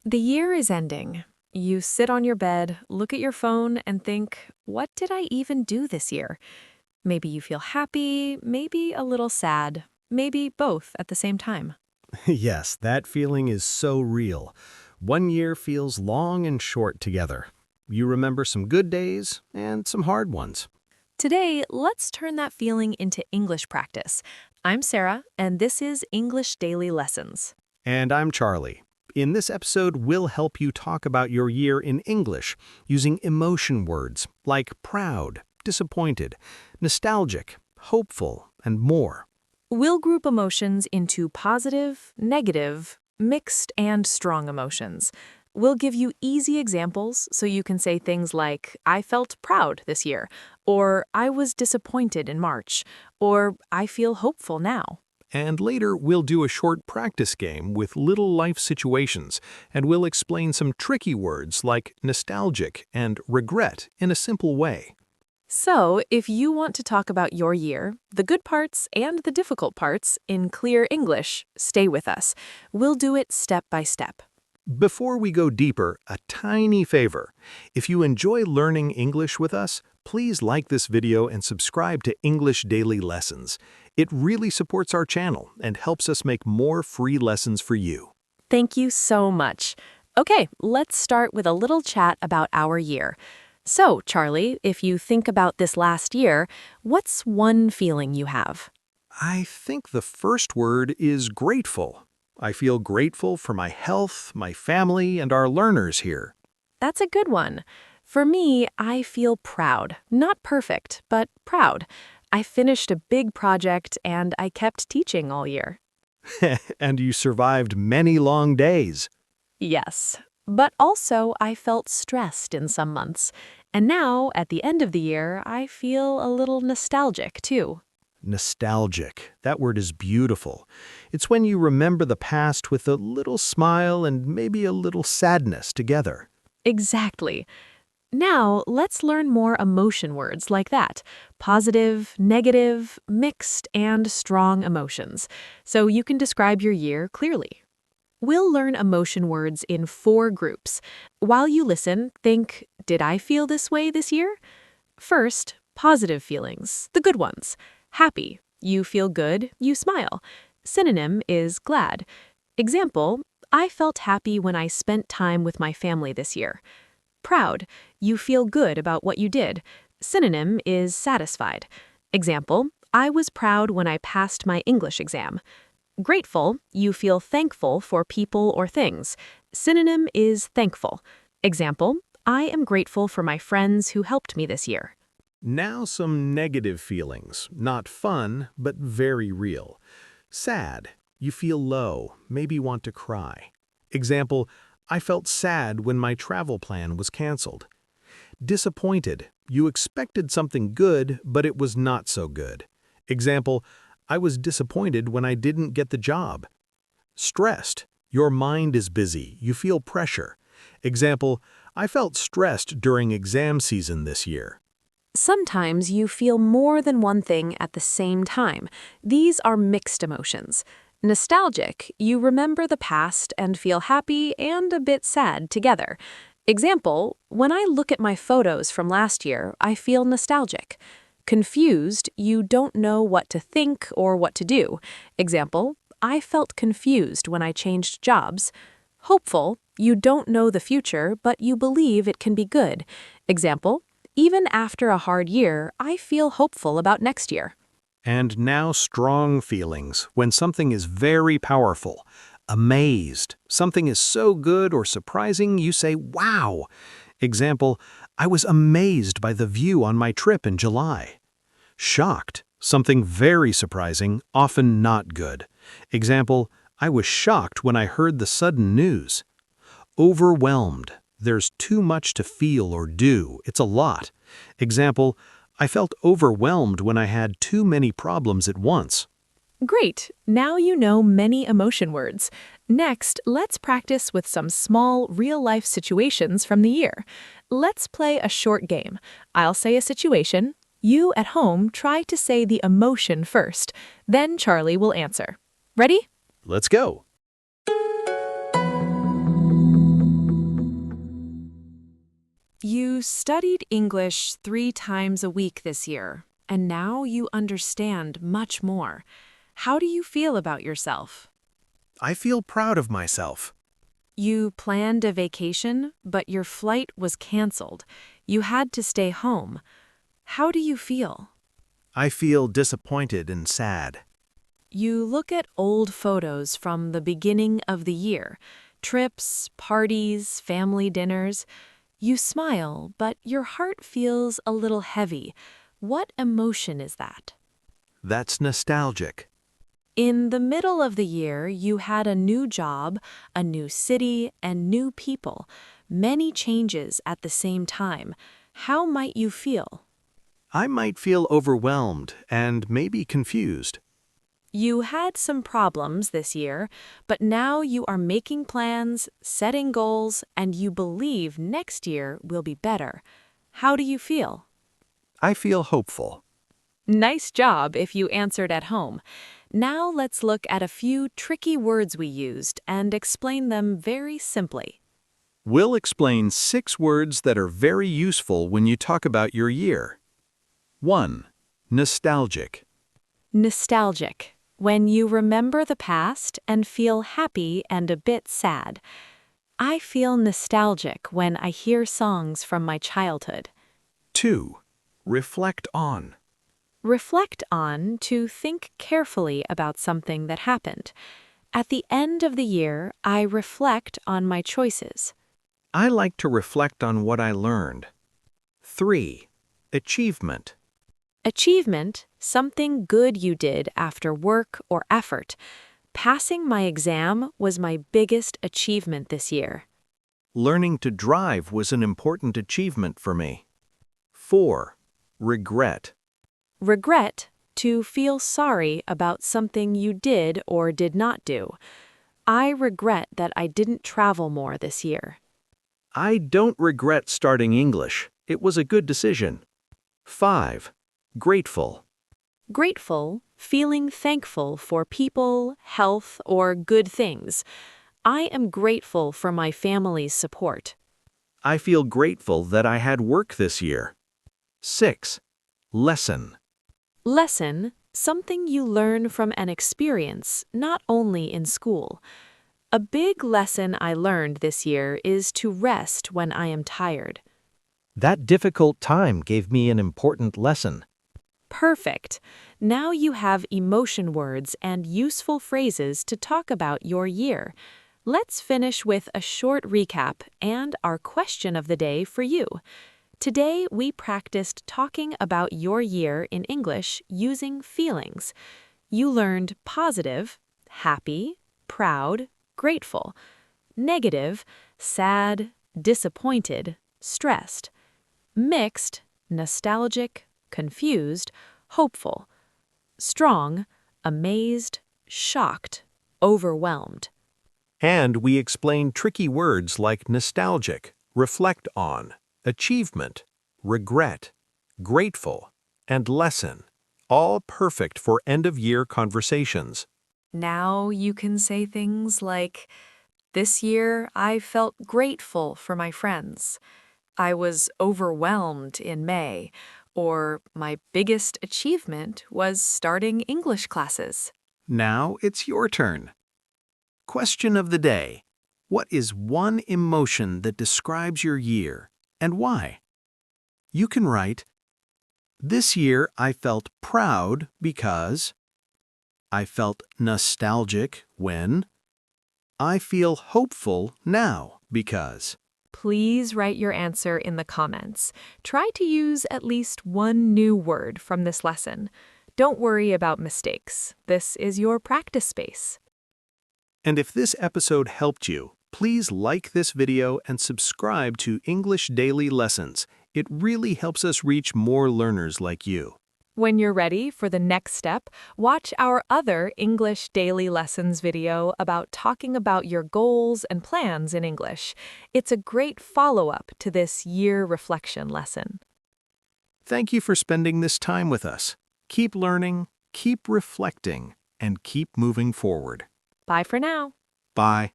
The year is ending. You sit on your bed, look at your phone, and think, what did I even do this year? Maybe you feel happy, maybe a little sad, maybe both at the same time. Yes, that feeling is so real. One year feels long and short together. You remember some good days and some hard ones. Today, let's turn that feeling into English practice. I'm Sarah, and this is English Daily Lessons. And I'm Charlie. In this episode, we'll help you talk about your year in English using emotion words like proud, disappointed, nostalgic, hopeful, and more. We'll group emotions into positive, negative, mixed, and strong emotions. We'll give you easy examples so you can say things like, I felt proud this year, or I was disappointed in March, or I feel hopeful now. And later, we'll do a short practice game with little life situations, and we'll explain some tricky words like nostalgic and regret in a simple way. So, if you want to talk about your year, the good parts and the difficult parts in clear English, stay with us. We'll do it step by step. Before we go deeper, a tiny favor. If you enjoy learning English with us, please like this video and subscribe to English Daily Lessons. It really supports our channel and helps us make more free lessons for you. Thank you so much. Okay, let's start with a little chat about our year. So, Charlie, if you think about this last year, what's one feeling you have? I think the first word is grateful. I feel grateful for my health, my family, and our learners here. That's a good one. For me, I feel proud. Not perfect, but proud. I finished a big project and I kept teaching all year. And you survived many long days. Yes, but also I felt stressed in some months. And now, at the end of the year, I feel a little nostalgic too. Nostalgic. That word is beautiful. It's when you remember the past with a little smile and maybe a little sadness together. Exactly. Now, let's learn more emotion words like that. Positive, negative, mixed, and strong emotions. So you can describe your year clearly. We'll learn emotion words in 4 groups. While you listen, think, did I feel this way this year? First, positive feelings, the good ones. Happy, you feel good, you smile. Synonym is glad. Example, I felt happy when I spent time with my family this year. Proud, you feel good about what you did. Synonym is satisfied. Example, I was proud when I passed my English exam. Grateful, you feel thankful for people or things. Synonym is thankful. Example, I am grateful for my friends who helped me this year. Now some negative feelings. Not fun, but very real. Sad. You feel low, maybe want to cry. Example, I felt sad when my travel plan was canceled. Disappointed. You expected something good, but it was not so good. Example, I was disappointed when I didn't get the job. Stressed. Your mind is busy. You feel pressure. Example, I felt stressed during exam season this year. Sometimes you feel more than one thing at the same time. These are mixed emotions. Nostalgic, you remember the past and feel happy and a bit sad together. Example, when I look at my photos from last year, I feel nostalgic. Confused, you don't know what to think or what to do. Example, I felt confused when I changed jobs. Hopeful, you don't know the future, but you believe it can be good. Example, even after a hard year, I feel hopeful about next year. And now strong feelings, when something is very powerful. Amazed. Something is so good or surprising, you say, wow. Example, I was amazed by the view on my trip in July. Shocked. Something very surprising, often not good. Example, I was shocked when I heard the sudden news. Overwhelmed. There's too much to feel or do. It's a lot. Example, I felt overwhelmed when I had too many problems at once. Great! Now you know many emotion words. Next, let's practice with some small, real-life situations from the year. Let's play a short game. I'll say a situation. You, at home, try to say the emotion first. Then Charlie will answer. Ready? Let's go. You studied English 3 times a week this year, and now you understand much more. How do you feel about yourself? I feel proud of myself. You planned a vacation, but your flight was canceled. You had to stay home. How do you feel? I feel disappointed and sad. You look at old photos from the beginning of the year, trips, parties, family dinners. You smile, but your heart feels a little heavy. What emotion is that? That's nostalgic. In the middle of the year, you had a new job, a new city, and new people. Many changes at the same time. How might you feel? I might feel overwhelmed and maybe confused. You had some problems this year, but now you are making plans, setting goals, and you believe next year will be better. How do you feel? I feel hopeful. Nice job if you answered at home. Now let's look at a few tricky words we used and explain them very simply. We'll explain 6 words that are very useful when you talk about your year. 1. Nostalgic. Nostalgic. When you remember the past and feel happy and a bit sad. I feel nostalgic when I hear songs from my childhood. 2. Reflect on. Reflect on to think carefully about something that happened. At the end of the year, I reflect on my choices. I like to reflect on what I learned. 3. Achievement. Achievement, something good you did after work or effort. Passing my exam was my biggest achievement this year. Learning to drive was an important achievement for me. 4. Regret. Regret, to feel sorry about something you did or did not do. I regret that I didn't travel more this year. I don't regret starting English. It was a good decision. 5. Grateful. Grateful, feeling thankful for people, health, or good things. I am grateful for my family's support. I feel grateful that I had work this year. 6. Lesson. Lesson, something you learn from an experience, not only in school. A big lesson I learned this year is to rest when I am tired. That difficult time gave me an important lesson. Perfect. Now you have emotion words and useful phrases to talk about your year. Let's finish with a short recap and our question of the day for you. Today, we practiced talking about your year in English using feelings. You learned positive, happy, proud, grateful. Negative, sad, disappointed, stressed. Mixed, nostalgic, confused, hopeful. Strong, amazed, shocked, overwhelmed. And we explained tricky words like nostalgic, reflect on, achievement, regret, grateful, and lesson, all perfect for end-of-year conversations. Now you can say things like, "This year I felt grateful for my friends. I was overwhelmed in May," or "My biggest achievement was starting English classes." Now it's your turn. Question of the day. What is one emotion that describes your year, and why? You can write, "This year I felt proud because," "I felt nostalgic when," "I feel hopeful now because." Please write your answer in the comments. Try to use at least one new word from this lesson. Don't worry about mistakes. This is your practice space. And if this episode helped you, please like this video and subscribe to English Daily Lessons. It really helps us reach more learners like you. When you're ready for the next step, watch our other English Daily Lessons video about talking about your goals and plans in English. It's a great follow-up to this year reflection lesson. Thank you for spending this time with us. Keep learning, keep reflecting, and keep moving forward. Bye for now. Bye.